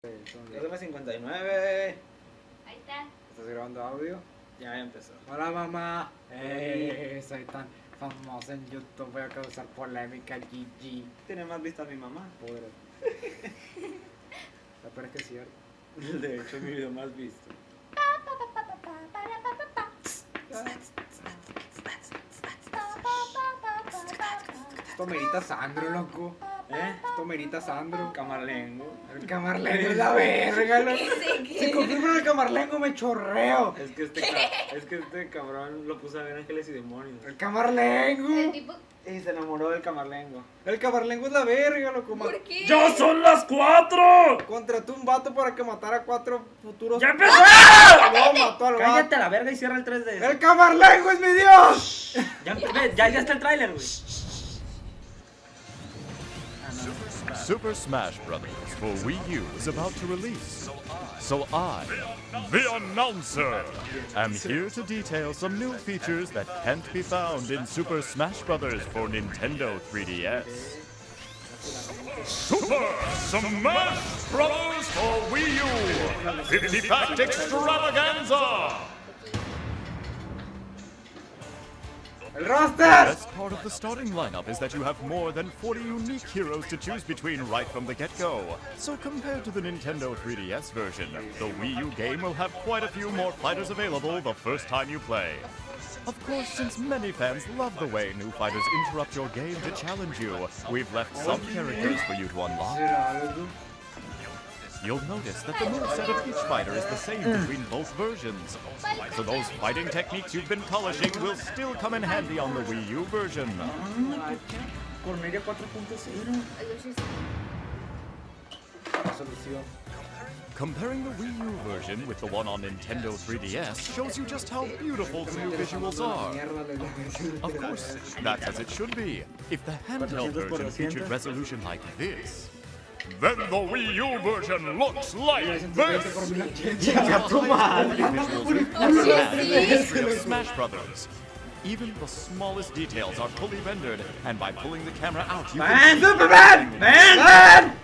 2:59. Ahí está. ¿Estás grabando audio? Ya empezó. Hola mamá. Soy tan famoso en YouTube, voy a causar polémica, GG. Tiene más vistas mi mamá. Pobre. La peor es que es cierto. De hecho, mi video más visto. Esto merita Sandro, loco. Esto merita Sandro. Camarlengo. El camarlengo es la verga, loco. Si confirman el camarlengo me chorreo. Es que este cabrón lo puso a ver Ángeles y Demonios. El camarlengo. El tipo, Y se enamoró del camarlengo. El camarlengo es la verga, loco. ¿por qué? ¡Ya son las 4! Contrató un vato para que matara a 4 futuros. ¡Ya empezó! No, mató al vato. Cállate a la verga y cierra el 3D. ¡El camarlengo es mi dios! Ya está el tráiler, güey. Super Smash Bros. for Wii U is about to release. So I, the announcer, am here to detail some new features that can't be found in Super Smash Bros. For Nintendo 3DS. Super Smash Bros. For Wii U 50-pack Extravaganza! ¡El roster! The best part of the starting lineup is that you have more than 40 unique heroes to choose between right from the get-go. So compared to the Nintendo 3DS version, the Wii U game will have quite a few more fighters available the first time you play. Of course, since many fans love the way new fighters interrupt your game to challenge you, we've left some characters for you to unlock. You'll notice that the moveset of each fighter is the same between both versions. So those fighting techniques you've been polishing will still come in handy on the Wii U version. Cornelia 4.0. Solución. Comparing the Wii U version with the one on Nintendo 3DS shows you just how beautiful the new visuals are. Of course, that's as it should be. If the handheld version featured resolution like this, then the Wii U version looks like this! Of Smash Brothers. Even the smallest details are fully rendered, and by pulling the camera out, you can Superman! Man!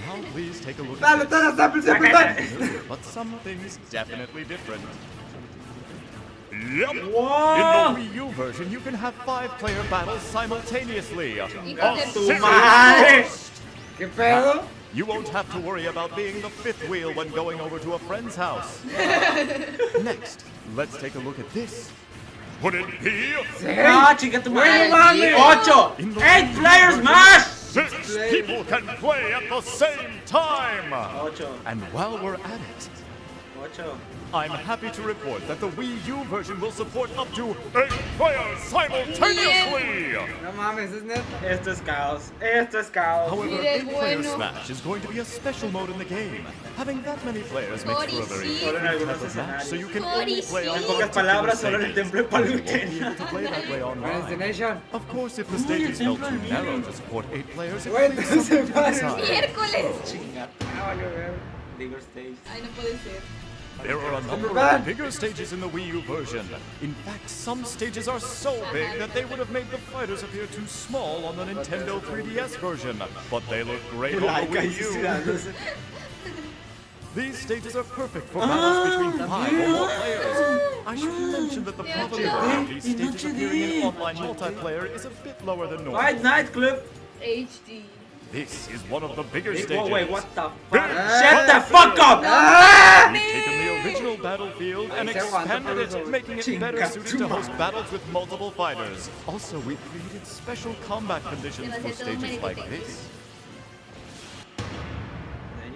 Now please take a look at this. But some things definitely different. Yep! In the Wii U version, you can have 5-player battles simultaneously. ¿Qué pedo? You won't have to worry about being the 5th wheel when going over to a friend's house. Next, let's take a look at this. Would it be? ¡Ah, chica tu madre! ¡8! In the 8 players más! 6 people can play at the same time! 8. And while we're at it, 8. I'm happy to report that the Wii U version will support up to 8 players simultaneously! No mames, es neta. Esto es caos. Esto es caos. However, Mire, 8-player bueno. Smash is going to be a special mode in the game. Having that many players makes for a very Solo en algunos type of match, so you can escenarios. only play on En pocas palabras, solo en el templo de You won't be Palutena. able to play that way Where's the online. nation? Of course, if the stages felt too narrow to support 8 players, it Wait, would be entonces something to vale. decide. Miércoles. Ah, vale, ver. Bigger stage. Ay, no puede ser. There are a number Superman. of bigger stages in the Wii U version. In fact, some stages are so big that they would have made the fighters appear too small on the Nintendo 3DS version, but they look great on the Wii U. These stages are perfect for battles between 5 or more players. I should mention that the probability of these stages appearing in online multiplayer is a bit lower than normal. White Nightclub. HD. This is one of the bigger Oh, stages. wait, what the Big fuck? Shut the fuck up! We've taken the original battlefield and expanded it, making it better suited to host battles with multiple fighters. Also, we've created special combat conditions for stages like this.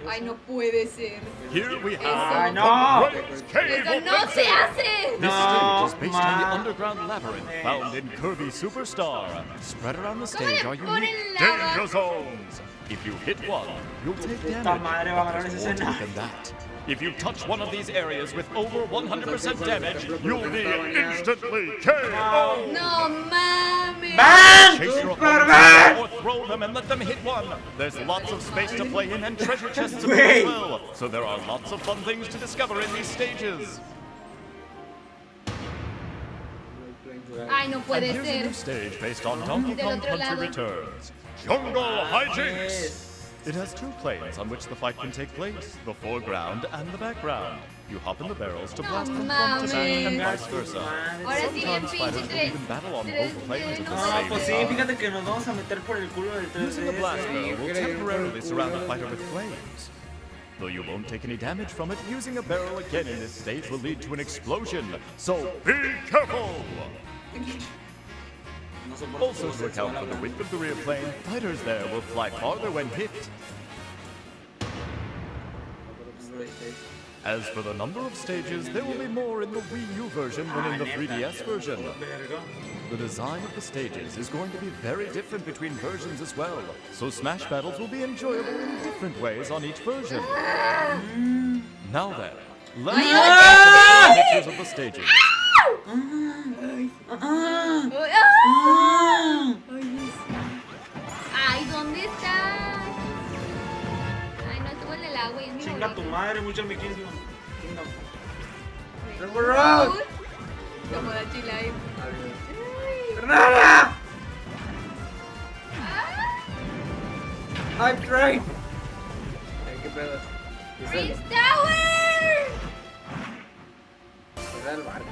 Ay, no puede ser. Here we Eso. have no. the Great Cave ¡Eso of no se Exit. hace! This stage is based on the ma- underground labyrinth found in Kirby Superstar. Spread around the stage are le ponen unique lava? danger zones. If you hit one, you'll take damage. madre va a But ganar there's ese more to it escenario. than that. If you touch one of these areas with over 100% damage, you'll be instantly KO. No mames. ¡Ban! Chase your Superman! opponents or throw them and let them hit one. There's lots of space to play in and treasure chests to Wait. as well. So there are lots of fun things to discover in these stages. Ay, no And puede here's a new ser. stage based on Donkey Del Kong otro Country lado. Returns. Jungle Hijinks! It has two planes on which the fight can take place, the foreground and the background. You hop in the barrels to blast from front to back and vice versa. Ahora sí bien Sometimes pinche fighters will tres. even battle on both planes at the No, same pues sí, time. fíjate que nos vamos a meter por el culo del 3DS. Using the blast barrel will Creo- temporarily surround the fighter with flames. Though you won't take any damage from it, using a barrel again in this stage will lead to an explosion. So be careful! No soporto Also, cómo to account for the width of the rear plane, fighters there will fly farther when hit. As for the number of stages, there will be more in the Wii U version than in the 3DS version. Verga. The design of the stages is going to be very different between versions as well, so Smash battles will be enjoyable in different ways on each version. Now then, let's look at the pictures of the stages. Ay, ¿dónde estás? Ay, no estuvo en el agua y es mi Chinga tu favorito. madre, mucho mi Kingdom. Rainbow Road. Como la chila. ¡Granada! ¡Hype Train! ¿Qué pedo? ¿Es el, ¡Prince Tower! ¿Era el barco?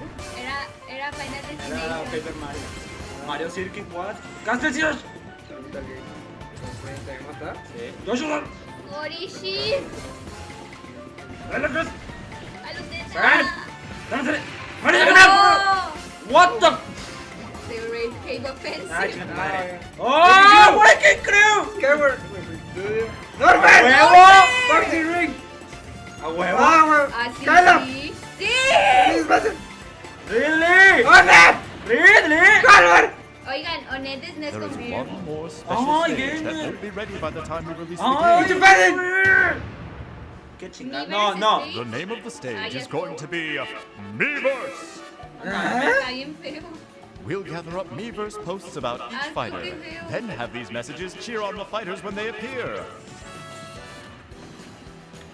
Era Final Era Destination. Paper Mario. Mario Circuit, what? ¡Castle Sears! Ahorita que ¿te va a matar? Sí. ¡Yoshua! Orishi. ¡Dale, Chris! ¡Aluteta! ¡Dale! ¡Mario de ganar! ¡Oh! ¡What the! The Great Cave Offensive. ¡Ay, chinga tu madre! ¡Oh! ¡Breaking Crew! ¡Cameron! ¡A ¡Norman! huevo! ¡Boxy Ring! ¡A huevo! ¡Ah, güey! Así ¡Cala! sí. ¡Sí! ¡Please, Master! ¡Ridley! ¡Onet! ¡Ridley! ¡Calvar! Oigan, Onetes no es There is confirmed. one more special Oh, stage yeah. that won't be ready by the time we release ¡Ay, the game. ¡Defending! ¡Qué chingada! Miiverse No, no. Stage. The name of the stage ya is going estuvo. to be Miiverse. Está bien feo. We'll gather up Miiverse posts about Ah, each fighter, qué feo. then have these messages cheer on the fighters when they appear.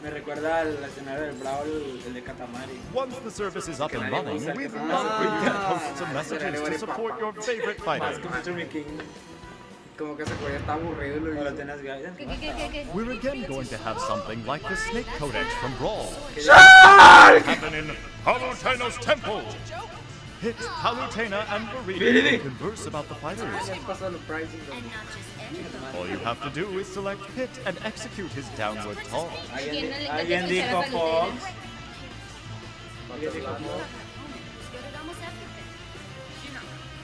Me recuerda al escenario del Brawl, el de Katamari. Once the service is up and running, usa we've que- got for you to Ah. post some messages to support your favorite Más fighter. que mucho mi King. Como que ese juego ya está aburrido y lo No lo hizo. tenías guidance. ¿Qué? We're again going to have something like the Snake Codex from Brawl ¡Shark! happen in Palutena's temple. Hit Palutena and Burrito Biridi. to converse about the fighters. Ya pasó el pricing. All you have to do is select Hit and execute his downward toss. Alguien dijo Fox. Alguien dijo Fox.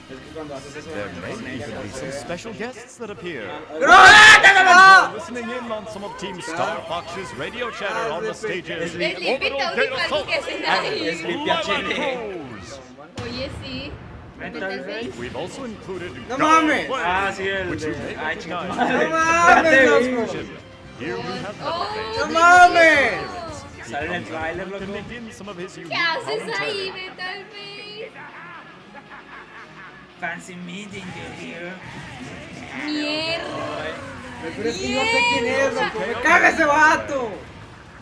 Es que cuando haces eso There may even be some special guests that appear. ¡Ah! Listening in on some of Team Star Fox's radio chatter on the stages. Sleepy Orbital Toad y Gale Paco Assault que hacen ahí. Es Sleepy Lemon HD. Cruise. Oye, sí. Mental Face. We've also included No Go mames. Play, Ah, sí, el which you de. may Ay, chinga tu recognize. madre. ¡No mames, loco! Here we have Oh, Leatherface. ¡No mames! Sale en el trailer, To loco. begin some of his unique ¿Qué haces ahí, commentary. Metal Face? Fancy meeting you here. Mierda. Pero es que no sé quién es, loco. ¡Me caga ese vato!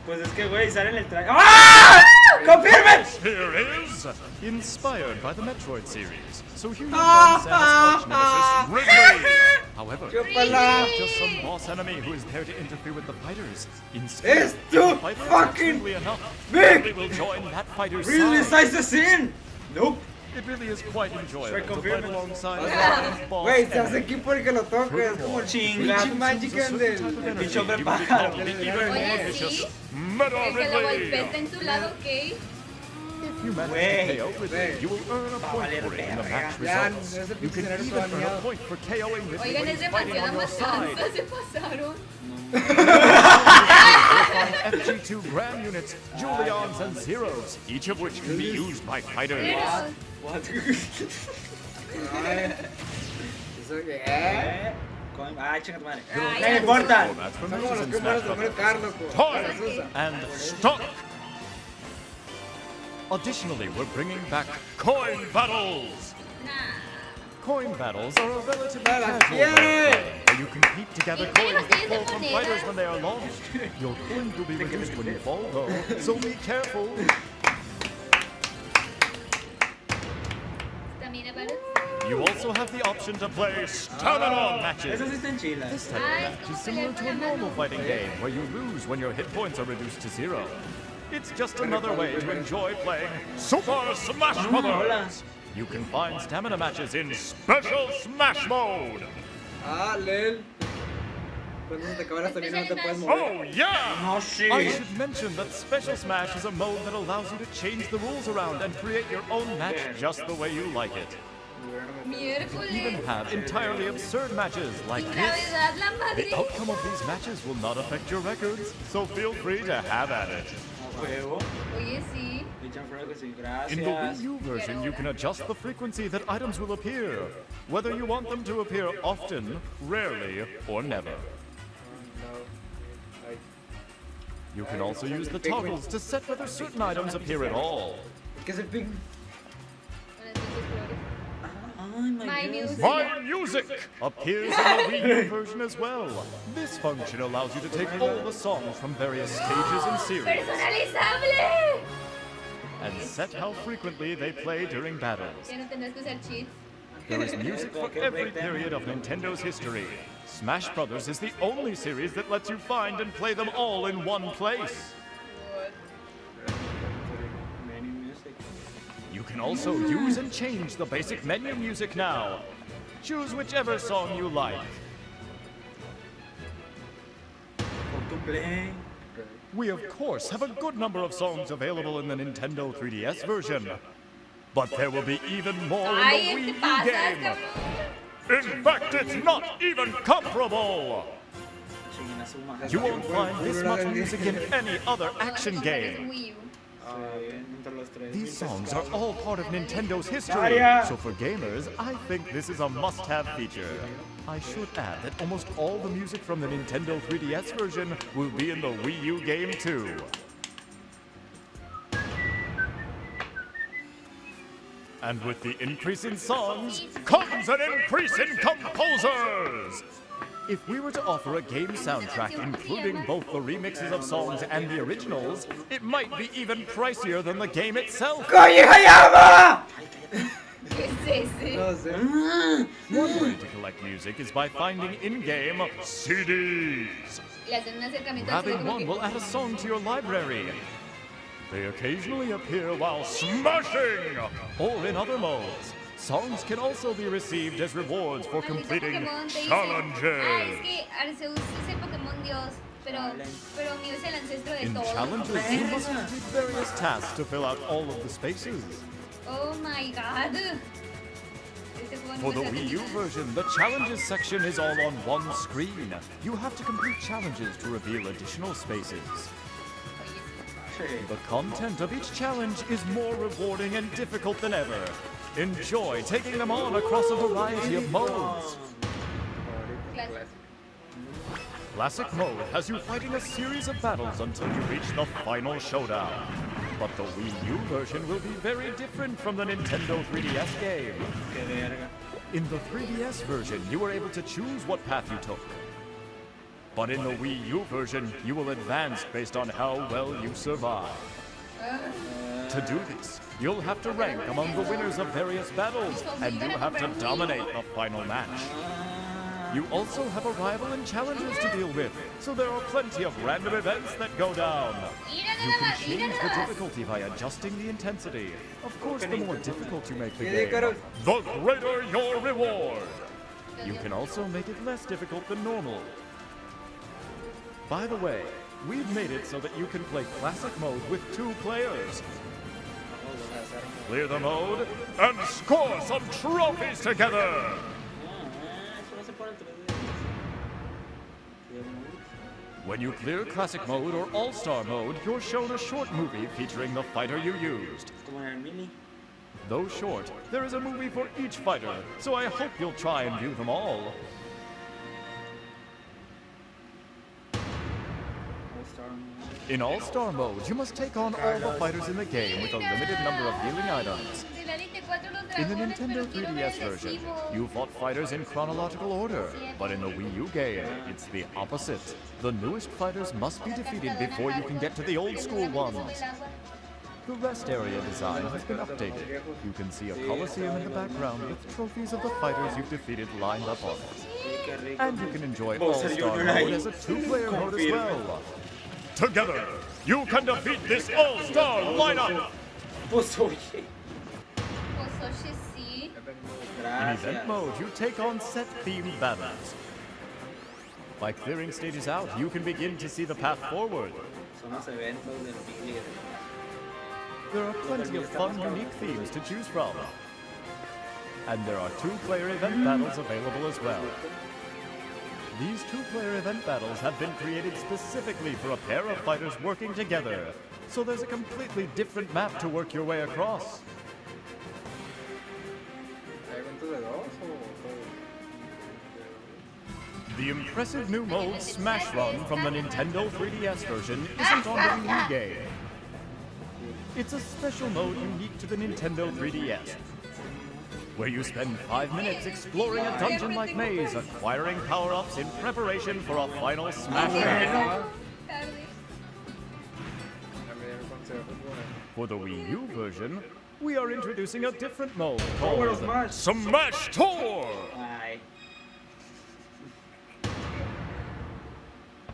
Pues es que, güey, sale en el trailer. ¡Ah! ¡Confirmen! Here is inspired by the Metroid series. So here you Ah, find Samus' arch nemesis Ridley. However, he's Chúpala. not just some boss enemy who is there to interfere with the fighters. Instead, It's if too the fighter is fucking truly enough, big. Ridley will join that fighter's Really side. size the scene. Nope. It really is quite enjoyable Should I to confirm fight it? alongside O a sea, boss güey, se hace enemy. equipo el que lo toca. Es como el Chinga. pinche Magic del... El pinche hombre You will pájaro. become the Oye, vicious sí. Meta El que lo Ridley. golpea en tu lado, ¿ok? If you manage Güey. to KO Ridley, you will earn a point valer for it in the verga. match Ya, results. ese You pinche can escenario even earn a planeado. point for KOing Ridley Oigan, when es he's fighting demasiada on your side. matanza, se pasaron. FG2 Gram units, Julions, and Zeros, each of which can be used by fighters. Pero, What? Ay, eso que... Ay, chinga tu madre. Ay, No importa. Formats from Son como users los in que Smash mueren de Bros. Mario loco. Toy Las usa. and stock. Additionally, we're bringing back coin battles. nah. Coin battles are a relatively Nada, casual way of quiere. playing, where you compete to gather ¿Y coins los that tienes fall de from monedas? fighters when they are launched. Your coins will be reduced when you fall, though, so be careful. También para... You also have the option to play stamina matches. Esas sí están chilas. This type of match is similar to a normal fighting game where you lose when your hit points are reduced to 0. It's just another way to enjoy playing Super Smash Bros. You can find stamina matches in Special Smash Mode. Ah, Lel. Cuando se te acaba la stamina no te puedes mover. Oh yeah! No shit. I should mention that Special Smash is a mode that allows you to change the rules around and create your own match just the way you like it. You even Miércoles. have entirely absurd matches like Sin this. gravedad, la madre. The outcome of these matches will not affect your records, so feel free to have at it. A huevo. Oye, sí. Echan fuego, sí. In the Wii Gracias. U version, you can adjust the frequency that items will appear, whether you want them to appear often, rarely, or never. You can also use the toggles to set whether certain items appear at all. ¿Qué es el ping? My music. My Music appears in the Wii U version as well. This function allows you to take all the songs from various stages and series Personalizable. and set how frequently they play during battles. Ya no tendrás que usar cheats. There is music for every period of Nintendo's history. Smash Bros. Is the only series that lets you find and play them all in one place. Menu music. You can also use and change the basic menu music now. Choose whichever song you like. Pon tu play. We of course have a good number of songs available in the Nintendo 3DS version. But there will be even more in Ay, the ¿qué Wii U pasa, game. cabrón? In fact, it's not even comparable. Chinguen a su madre. You won't find this much music in any other No, action eso game. parece Wii U. Entre los tres. These songs are all part of Nintendo's history, Maria. so for gamers, I think this is a must-have feature. I should add that almost all the music from the Nintendo 3DS version will be in the Wii U game too. And with the increase in songs, comes an increase in composers! If we were to offer a game soundtrack including both the remixes of songs and the originals, it might be even pricier than the game itself. ¡Koji Hayama! ¿Qué es ese? No sé. One way to collect music is by finding in-game CDs. Le hacen un acercamiento así Grabbing como one que- will add a song to your library. They occasionally appear while smashing, or in other modes. Songs can also be received as rewards for El mismo completing Pokémon te dice, challenges. es que Arceus es el Pokémon Dios, pero mío es el ancestro de In todos. challenges, you must complete various tasks to fill out all of the spaces. Oh my god. Este juego no For the me Wii U hace- version, the challenges section is all on one screen. You have to complete challenges to reveal additional spaces. The content of each challenge is more rewarding and difficult than ever. Enjoy taking them on across a variety of modes. Claro. Classic mode has you fighting a series of battles until you reach the final showdown. But the Wii U version will be very different from the Nintendo 3DS game. Qué verga. In the 3DS version, you were able to choose what path you took. But in the Wii U version, you will advance based on how well you survive. To do this, you'll have to rank among the winners of various battles, and you have to dominate the final match. You also have a rival and challengers to deal with, so there are plenty of random events that go down. Mira You nada can más, mira change the nada más. difficulty by adjusting the intensity. Of course, the more difficult you make the ¿Qué game, dijeron? the greater your reward. You can also make it less difficult than normal. By the way, we've made it so that you can play classic mode with 2 players. Clear the mode and score some trophies together! Eso no se pone el 3D. When you clear classic mode or all-star mode, you're shown a short movie featuring the fighter you used. Como en el mini. Though short, there is a movie for each fighter, so I hope you'll try and view them all. All-Star Mode. In all-star mode, you must take on all the fighters in the game with a limited number of healing items. De la 24 los In the dragones, Nintendo pero quiero ver 3DS el version, recibo. you fought fighters in chronological order, but in the Wii U game, it's the opposite. The newest fighters must be defeated before you can get to the old school ones. The rest area design has been updated. You can see a coliseum in the background with trophies of the fighters you've defeated lined up on it. And you can enjoy All-Star mode as a 2-player mode as well. Together, you can defeat this All-Star lineup! Pososhi. Pososhi sí. In event mode, you take on set-themed battles. By clearing stages out, you can begin to see the path forward. Son los eventos del Big League. There are plenty of fun, unique themes to choose from. And there are 2-player event battles available as well. These 2-player event battles have been created specifically for a pair of fighters working together, so there's a completely different map to work your way across. ¿Hay eventos de dos o...? The impressive new mode Smash Run from the Nintendo 3DS version isn't on the Wii U game. It's a special mode unique to the Nintendo 3DS, where you spend 5 minutes exploring a dungeon-like maze, acquiring power-ups in preparation for a final Smash Run. For the Wii U version, we are introducing a different mode called Smash Tour! Ay.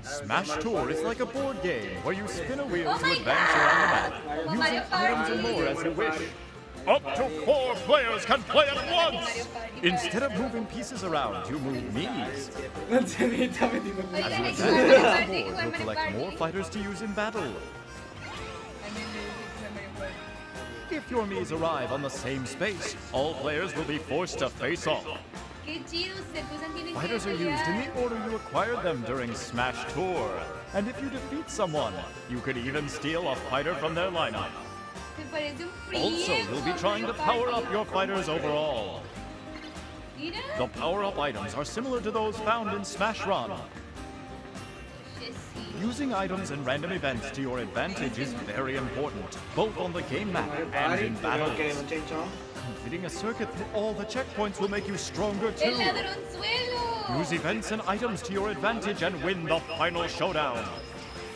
Smash Tour is like a board game where you spin a wheel to advance around the map, using items and more as you wish. Up to 4 players can play at once! Instead of moving pieces around, you move knees. As you advance across the board, you'll collect more fighters to use in battle. If your Miis arrive on the same space, all players will be forced to face off. Fighters are used in the order you acquired them during Smash Tour. And if you defeat someone, you could even steal a fighter from their lineup. Also, you'll be trying to power up your fighters overall. The power-up items are similar to those found in Smash Run. Using items and random events to your advantage is very important, both on the game map and in battles. Completing a circuit through all the checkpoints will make you stronger too. Use events and items to your advantage and win the final showdown.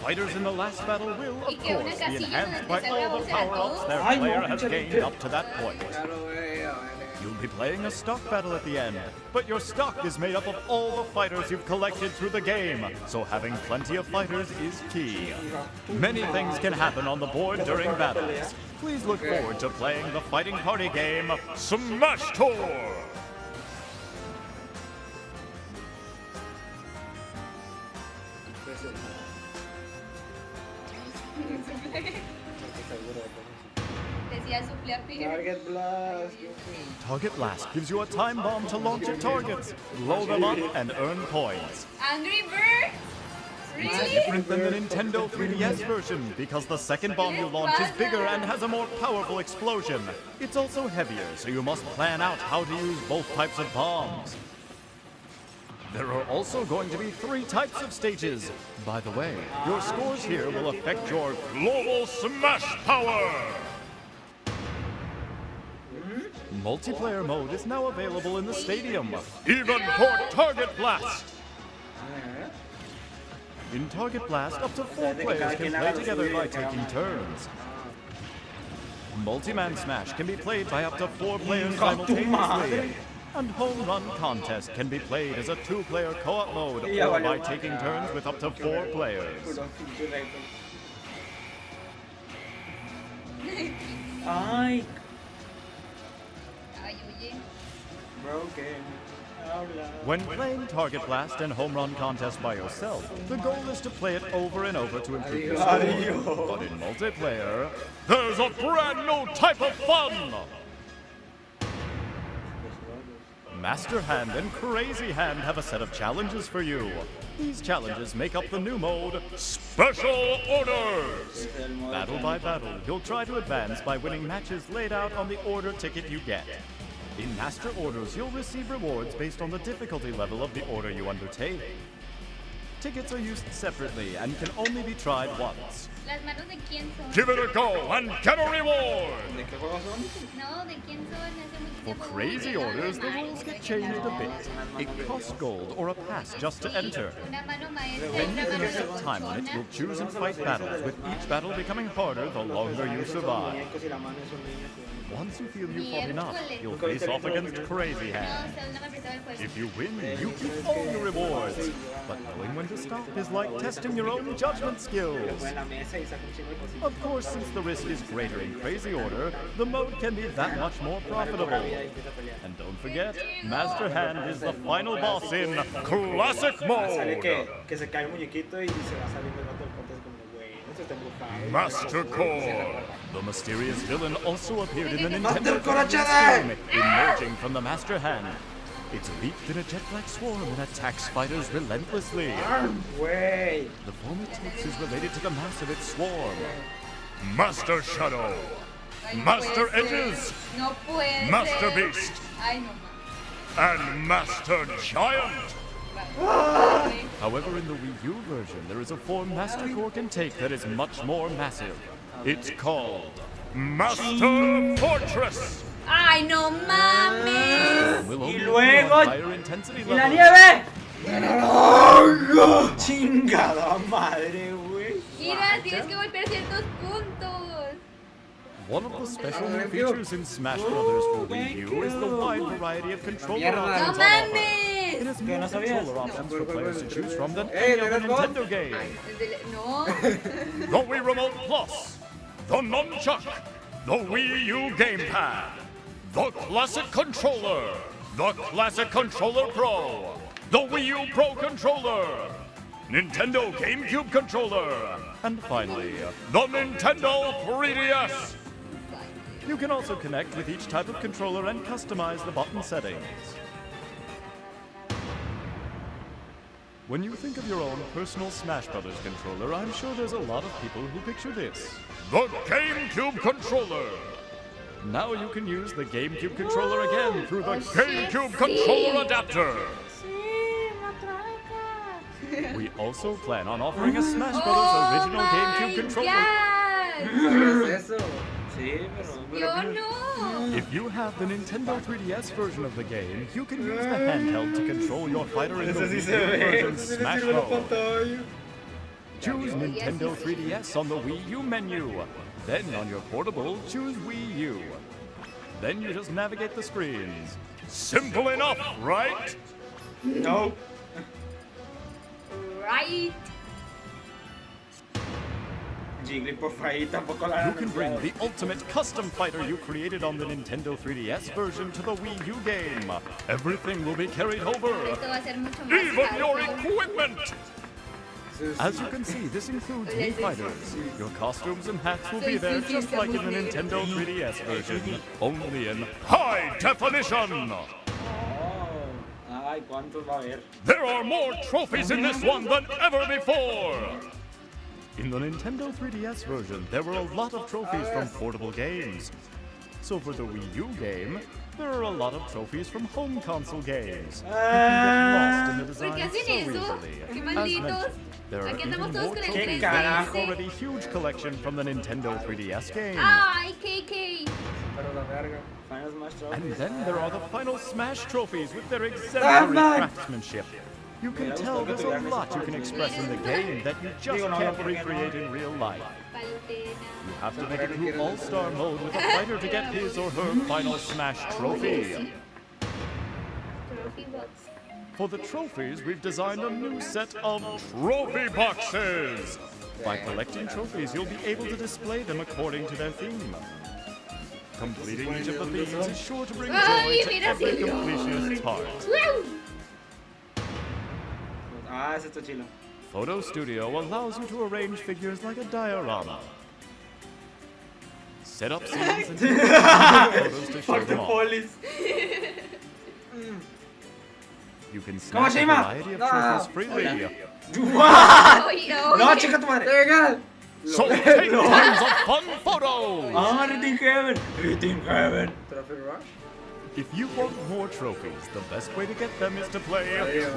Fighters in the last battle will, of course, be enhanced by all the power-ups their player has gained up to that point. You'll be playing a stock battle at the end, but your stock is made up of all the fighters you've collected through the game, so having plenty of fighters is key. Many things can happen on the board during battles. Please look forward to playing the fighting party game, Smash Tour! Target Blast. Target Blast gives you a time bomb to launch at targets, blow them up, and earn points. Angry Birds? It's Really? different than the Nintendo 3DS version because the second bomb you launch is bigger and has a more powerful explosion. It's also heavier, so you must plan out how to use both types of bombs. There are also going to be 3 types of stages. By the way, your scores here will affect your global smash power! Multiplayer mode is now available in the stadium, even for Target Blast! In Target Blast, up to 4 players can play together by taking turns. Multi-man Smash can be played by up to 4 players simultaneously. And Home Run Contest can be played as a 2-player co-op mode or by taking turns with up to 4 players. Ay, Ay, oye. broken. When playing Target Blast and Home Run Contest by yourself, the goal is to play it over and over to improve your score. But in multiplayer, there's a brand new type of fun! Master Hand and Crazy Hand have a set of challenges for you. These challenges make up the new mode, Special Orders! Battle by battle, you'll try to advance by winning matches laid out on the order ticket you get. In Master Orders, you'll receive rewards based on the difficulty level of the order you undertake. tickets are used separately and can only be tried once. ¿Las manos de quién son? Give it a go and get a reward! ¿De qué juegos son? No, ¿de quién son? Hace mucho For tiempo crazy jugué orders, the normal, rules get creo que changed no. a bit. It costs gold or a pass just to enter. Una mano maestra y Then otra you can mano set time on it, luchona. you'll choose and fight battles, with each battle becoming harder the longer you survive. Muñecos y la mano es un niño jugando. Once you feel you've fought enough, Miércoles. you'll face off against Crazy No, Hand. o sea, no me prestaba el juego. If you win, you keep all the rewards. But knowing when to stop is like testing your own judgment skills. Fue en la mesa y saca un chingo de cositas. Of course, since the risk is greater in Crazy Order, the mode can be that much more profitable. And don't forget, Master Hand is the final boss in Classic Sale Mode. que se cae el muñequito y se va saliendo el rato del corte, es como, güey, no se está embrujado. Master Core. The mysterious villain also appeared in the Nintendo Core 3DS game, emerging from the Master Hand. It's leaped in a jet-like swarm and attacks fighters relentlessly. Güey. The form it takes is related to the mass of its swarm. Master Shadow. Ay, no Master puede ser. Edges. No puede Master ser. Beast. Ay, no más. And Master Giant. Vale. However, in the Wii U version, there is a form Master Core can take that is much more massive. It's called Master Fortress. Ay, no mames. Will Y only luego- appear on higher intensity ¡Y la levels. nieve! ¡Chingada madre, güey! Mira, tienes que golpear ciertos puntos. One of the special new features in Smash Bros. For Wii U is the wide variety of controller No options on offer. It mames. has ¿Qué, more no sabías? controller options for players to choose from than Hey, any other ¿de verdad? Nintendo game. No. The Wii Remote Plus, the Nunchuck, the Wii U Gamepad, the Classic Controller, the Classic Controller Pro, the Wii U Pro Controller, Nintendo GameCube Controller, and finally, the Nintendo 3DS. You can also connect with each type of controller and customize the button settings. When you think of your own personal Smash Bros. Controller, I'm sure there's a lot of people who picture this. The GameCube Controller! Now you can use the GameCube Controller again through the GameCube Controller Adapter! We also plan on offering a Smash Bros. Original GameCube Controller. God. ¿Qué es eso? Sí, pero... Yo no. If you have the Nintendo 3DS version of the game, you can use the handheld to control your fighter in the Ese sí Wii se U ve. version Ese sí le Smash sirve la Bros. pantalla. Choose Nintendo 3DS on the Wii U menu. Then on your portable, choose Wii U. Then you just navigate the screens. Simple enough, right? No. Right. Jiggly, por ahí tampoco la You can bring the ultimate custom fighter you created on the Nintendo 3DS version to the Wii U game. Everything will be carried over. Esto va a ser mucho más Even your hardcore. equipment! As you can see, this includes Wii fighters. Your costumes and hats will be there just like in the Nintendo 3DS version, only in high definition! Oh. Ay, ¿cuántos va a haber? There are more trophies in this one than ever before! In the Nintendo 3DS version, there were a lot of trophies from portable games. So for the Wii U game, there are a lot of trophies from home console games. You can get lost in the ¿Por qué design hacen so eso? easily. Qué As malditos. mentioned, there are Aquí even andamos more todos con el trophies 3DS. than the already huge collection from the Nintendo 3DS game. Ay, KK. Pero la verga. Final Smash And Trophies. then there are the final Smash trophies with their exemplary craftsmanship. You can tell there's a lot you can express in the game that you just can't recreate in real life. Palutena. You have to make it through All-Star mode with a fighter to get his or her final Smash trophy. Trophy box. For the trophies, we've designed a new set of trophy boxes. By collecting trophies, you'll be able to display them according to their theme. Completing each of the themes is sure to bring Ay, joy to mira, every sí. completionist's heart. ¡Wow! Ah, ese está chilo. Photo Studio allows you to arrange figures like a diorama. Set up scenes and take photos to show Fuck the them off. police. You can ¿Cómo snap se a llama? variety of No. trophies freely. What? Oye, No, oye. chica tu madre. ¡Legal! So take tons of fun photos! Ah, Rating Heaven. Rating Heaven. Trophy Rush. If you want more trophies, the best way to get them is to play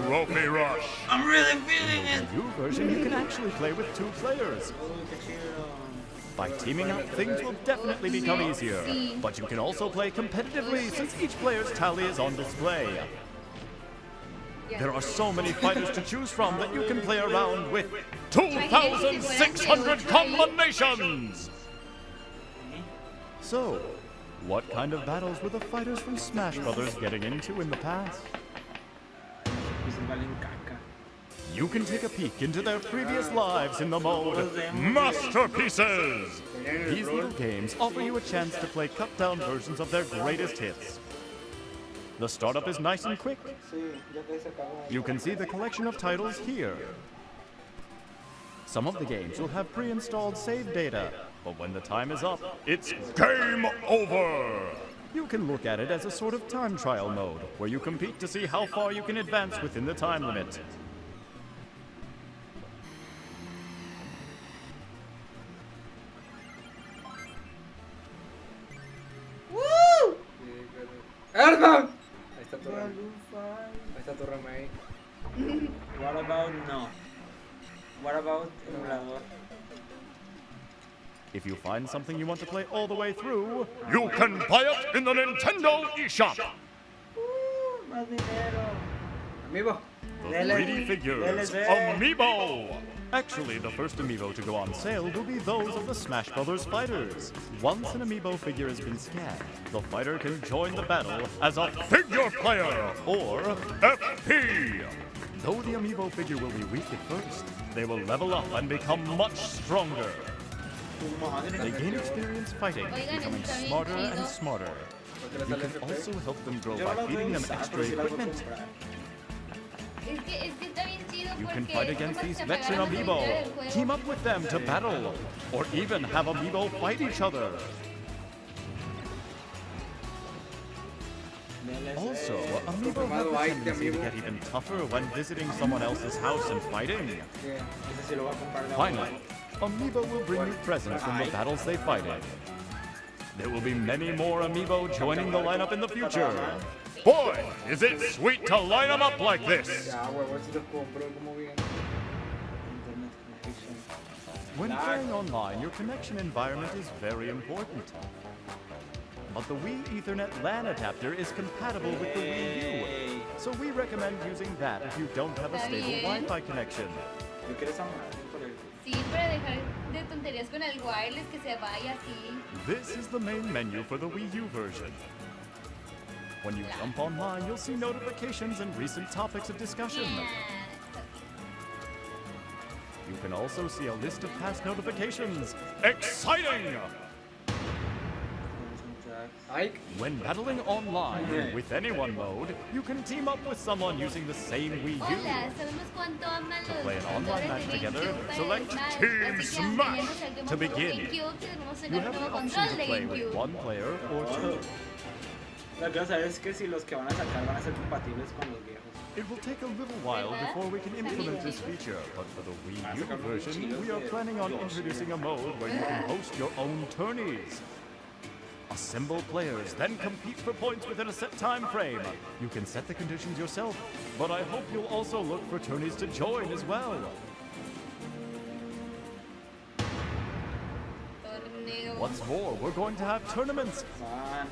Trophy Rush. I'm really feeling In the Wii U version, you can actually play with 2 players. Qué chido. By teaming up, things will definitely become easier. But you can also play competitively since each player's tally is on display. There are so many fighters to choose from that you can play around with 2,600 combinations! So, what kind of battles were the fighters from Smash Brothers getting into in the past? Pues valen caca. You can take a peek into their previous lives in the mode Masterpieces! These little games offer you a chance to play cut-down versions of their greatest hits. The startup is nice and quick. Sí, ya que se acabó. You can see the collection of titles here. Some of the games will have pre-installed save data, but when the time is up, it's game over! You can look at it as a sort of time trial mode, where you compete to see how far you can advance within the time limit. ¡Earphones! Ahí está tu RAM. Ahí está tu RAM ahí. What about no? What about emulador? If you find something you want to play all the way through, you can buy it in the Nintendo eShop! Más dinero. Amiibo. The 3D figures, Amiibo! Actually, the first Amiibo to go on sale will be those of the Smash Brothers fighters. Once an Amiibo figure has been scanned, the fighter can join the battle as a figure player, or FP. Though the Amiibo figure will be weak at first, they will level up and become much stronger. They gain experience fighting, becoming smarter and smarter. You can also help them grow by feeding them extra equipment. Es que está bien chido You can porque fight es against como these si veteran agarramos el video del Amiibo, juego. team up with them to battle, or even have Amiibo fight each other. Also, Amiibo have the tendency to get even tougher when visiting someone else's house and fighting. Ese sí lo voy a comprar de Finally, Amiibo will bring you presents from the battles they fight in. There will be many more Amiibo joining the lineup in the future. Boy, is it sweet to line them up like this! Ya, huevo, si los compro como bien. Internet connection. When playing online, your connection environment is very important. But the Wii Ethernet LAN adapter is compatible with the Wii U, so we recommend using that if you don't have a stable Wi-Fi connection. Yo quiero esa madre por el. Sí, para dejar de tonterías con el wireless que se vaya así. This is the main menu for the Wii U version. When you jump online, you'll see notifications and recent topics of discussion. You can also see a list of past notifications. Exciting! Ike. When battling online with anyone mode, you can team up with someone using the same Wii U. Hola, sabemos cuánto aman To los play an online match jugadores de together, GameCube para select el Team Así que Smash tenemos al que to hemos begin. GameCube, tenemos el You have the nuevo option control to de play with GameCube. one player or two. Lo que quiero saber es que si los que van a sacar van a ser compatibles con los viejos. It will take a little while before we can implement this feature, but for the Wii U version, we are planning on introducing a mode where you can host your own tourneys. Assemble players, then compete for points within a set time frame. You can set the conditions yourself, but I hope you'll also look for tourneys to join as well. Torneo. What's more, we're going to have tournaments. Man.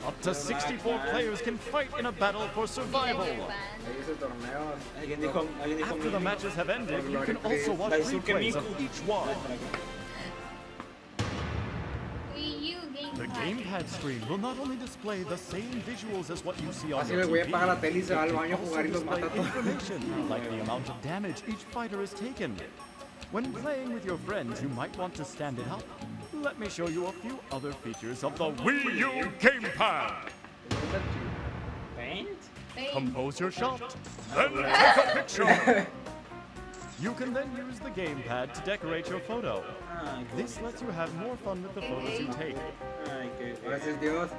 Up to 64 players can fight in a battle for survival. Ahí es el torneo. Alguien dijo After the matches have ended, you can also watch replays of each one. Wii U The Gamepad. gamepad screen will not only display the same visuals as what you see on Así your el güey TV, apaga la tele y se va al it baño a can jugar y los also mata a display todos. information, like the amount of damage each fighter has taken. When playing with your friends, you might want to stand it up. Let me show you a few other features of the Wii U gamepad. Paint? Compose your shot, then take a picture. You can then use the gamepad to decorate your photo. Ay, qué This lets you have more fun with the photos you take. Ay, qué. Gracias Dios.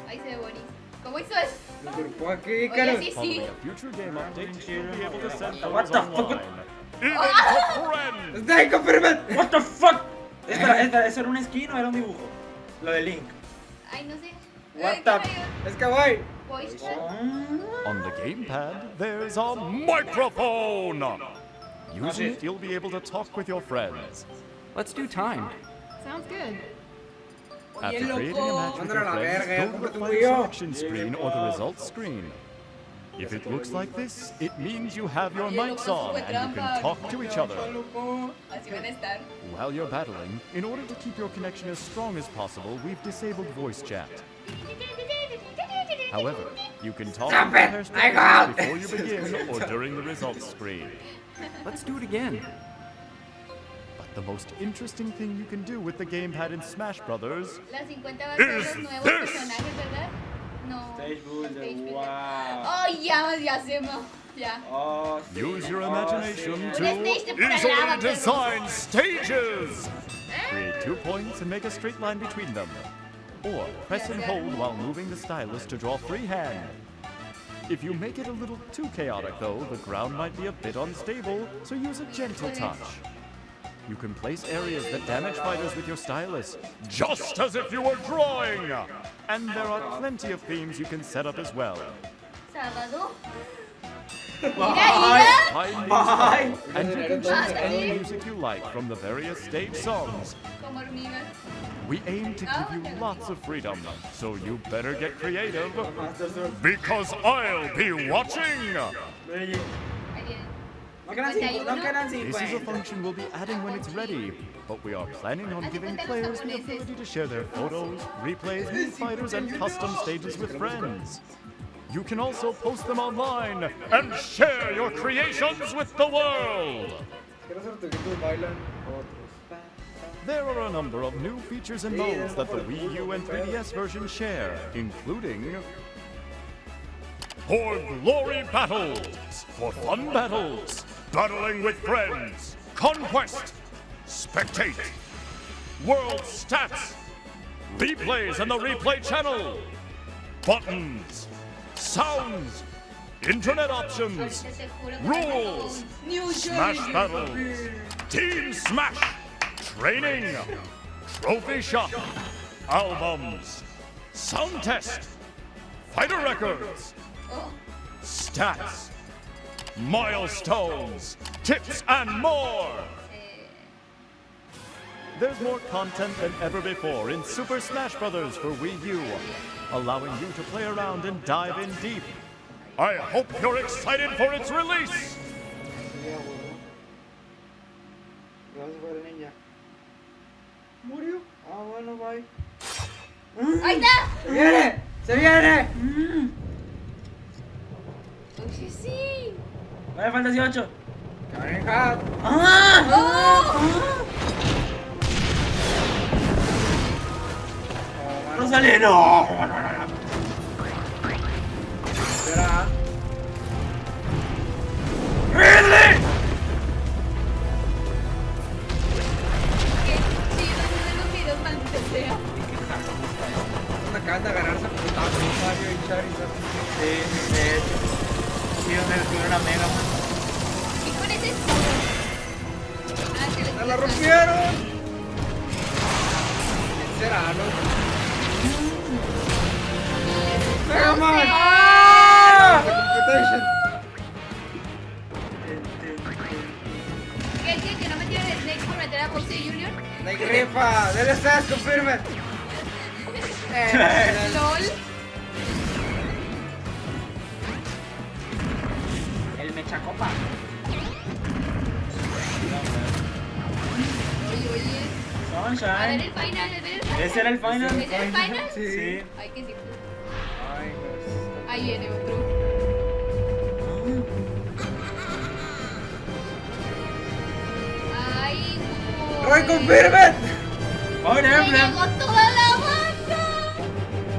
Ahí se ve bonito. ¿Cómo hizo eso? Nos grupó aquí, Oye, Carlos. sí, sí. Following a future game update, you'll be able to send What photos the fuck? online. Even to friends! ¡Está confirmado! What the fuck? Espera, ¿eso era un skin o era un dibujo? Lo de Link. Ay, no sé. What the? Es kawaii. Voice Oh. chat. On the gamepad, there's a microphone! Using it, you'll be able to talk with your friends. Let's do timed. Sounds good. After creating a match with your Mándalo a la friends, verga, go to the cómprate un fighter Wii U. selection screen or the results screen. If it looks like this, it means you have your mics on and you can talk to each other. Así van a estar. While you're battling, in order to keep your connection as strong as possible, we've disabled voice chat. However, you can talk Stop with it! hair I go out! before you begin or during the results screen. Let's do it again. But the most interesting thing you can do with the gamepad in Smash Brothers Las 50 va a ser Is los nuevos this- personajes, ¿verdad? No. Stage builder, Stage builder. wow. Oh, ya se me. Ya. Oh, sí. use your Oh, imagination sí. to Una stage de pura easily lava, perro. design stages. Create 2 points and make a straight line between them. Or press and hold while moving the stylus to draw freehand. If you make it a little too chaotic though, the ground might be a bit unstable, so use a gentle touch. You can place areas that damage fighters with your stylus, just as if you were drawing! And there are plenty of themes you can set up as well. Sábado. Find Bye. these and you can choose any music you like from the various stage songs. Como hormigas. We aim to give you lots of freedom, so you better get creative, Master Sword. because I'll be watching! Oye, Ahí viene. No quedan 5, no quedan This is a 50. function we'll be adding when it's ready, but we are planning on giving players the ability to share their photos, replays, new fighters, and custom stages with friends. You can also post them online and share your creations with the world! Que los tortuguitos bailan otros. There are a number of new features and modes that the Wii U and 3DS version share, including For Glory Battles, for fun battles, battling with friends, Conquest, Spectate, World Stats, Replays and the Replay Channel, Buttons, Sounds, Internet Options, Ahorita te juro que Rules, New Smash Jersey. Battles, Team Smash, Training, Trophy Shop, Albums, Sound Test, Fighter Records, Oh, Stats, Milestones, Tips, and more! There's more content than ever before in Super Smash Bros. For Wii U, allowing you to play around and dive in deep. I hope you're excited for its release! Ya, huevo. Ya se fue la niña. ¿Murió? Ah, bueno, bye. ¡Ahí está! ¡Se viene! ¡Se viene! Oye, sí. Vaya Fantasy 8. ¡Oh! ¡Rosalino! Espera. ¡Ridley! Qué chido, uno de los videos malditos sea. Acaban de agarrarse a putazos Mario y Charizard. Sí, de hecho. Sí, donde descubrieron la Mega Man. Y con ese escudo. Ah, que le ¡Se la rompieron! ¿Quién será, no? ¡Mega Man! ¡Ah! The Computation. ¿Qué? ¿Que no metieron el Snake por meter a Bowser Jr.? ¡Snake rifa! ¡Dele estás! ¡Confirme! LOL. El mechacopa. Oye. A ver el final, a ver el final. ¿Ese era el final? ¿Ese era el final? Sí. Ay, que sí. Ay, pues. Ahí viene otro. Ay, no. ¡Roy, confirme! ¡Fire ¡Me Emblem! llegó toda la banda!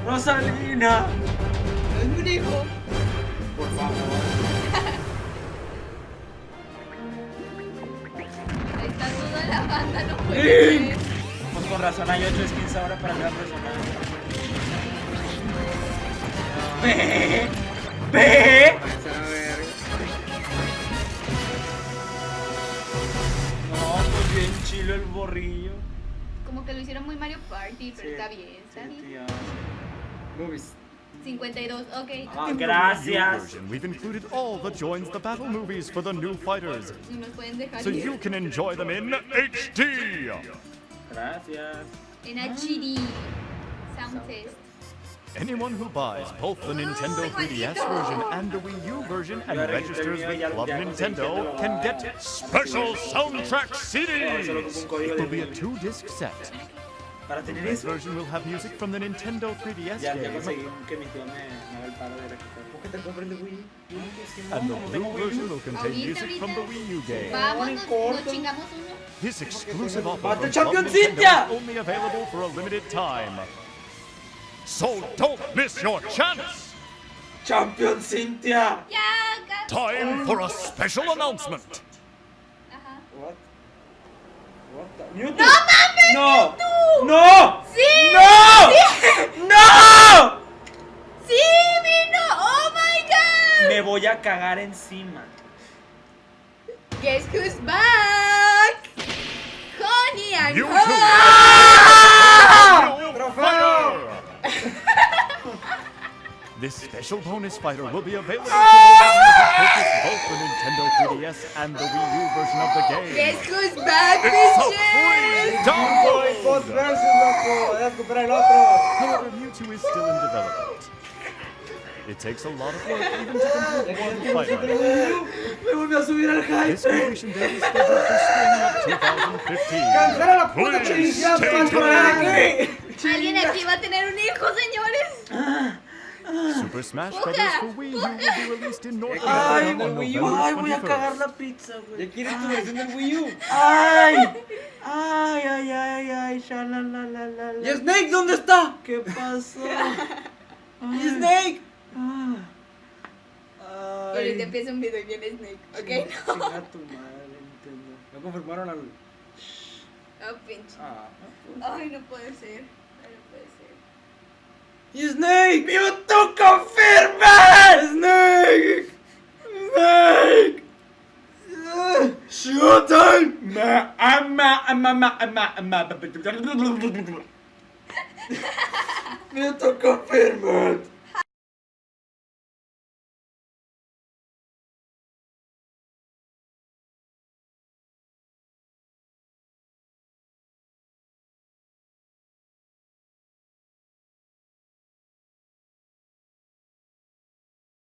¡Rosalina! ¡Es mi hijo! Por favor. Ahí está toda la banda, no puede ¡Sí! ser. Pues con razón hay 8 skins ahora para cada personaje. ¡Ve! ¡Ve! No, pues bien chilo el borrillo. Como que lo hicieron muy Mario Party, pero está bien, está Sí, bien. tío. Movies. 52, ok. Ah, In the Wii U gracias. version, we've included all the joins the battle movies for the new fighters, No nos pueden dejar so ir. you can enjoy them in HD. Gracias. En HD. Sound test. Anyone who buys both the Nintendo 3DS version and the Wii U version and registers with Club Nintendo can get special soundtrack CDs. It will be a 2-disc set. Para tener This eso. version will have music from the Nintendo 3DS Ya game, conseguí que mi tío me haga el paro de recuperar. ¿Por qué te compras el Wii? and the blue version will contain Ahorita, music from the Wii U game. Vamos, nos chingamos uno. This exclusive offer ¡Mate from Club Champion Nintendo Cynthia! is only available for a limited time. So don't miss your chance! ¡Champion Cynthia! Ya, casi. Time for a special announcement! Ajá. What? What the... ¡Mewtwo! ¡No mames! ¡No! ¡No! ¡Sí! ¡No! ¡No! ¡Sí, vino! ¡Oh my god! Me voy a cagar encima. Guess who's back? Honey and You Ho- too! Fire! This special bonus fighter will be available for those who purchase both the Nintendo 3DS and the Wii U version of the game. Guess who's back, It's a bitches? free download! versus, loco. Debes comprar el otro. However, Mewtwo is still in development. It takes a lot of work even to complete one fighter. Me volvió a subir al hype. This completion date is scheduled for spring of 2015. Cancela la puta Please televisión, stay para tuned. Alguien aquí va a tener un hijo, señores. Super Smash Bros. for Wii U will be released in North Ay, America on Wii U. November Ay, voy a cagar 21st. la pizza, ¿Ya güey. quieres tu versión del Wii U? Ay. Ay, ay, ay, ay, shalalalala. ¿Y Snake dónde está? ¿Qué pasó? ¿Y Snake? Y ahorita empieza un video y viene Snake, ¿ok? Chinga tu madre, Nintendo. No confirmaron al... Oh, pinche. Ah, Ay, no puede ser. Ay, no puede ser. ¿Y Snake? ¡Mewtwo confirma! ¡Snake! ¡Snake! ¡Showtime! Mewtwo confirmed!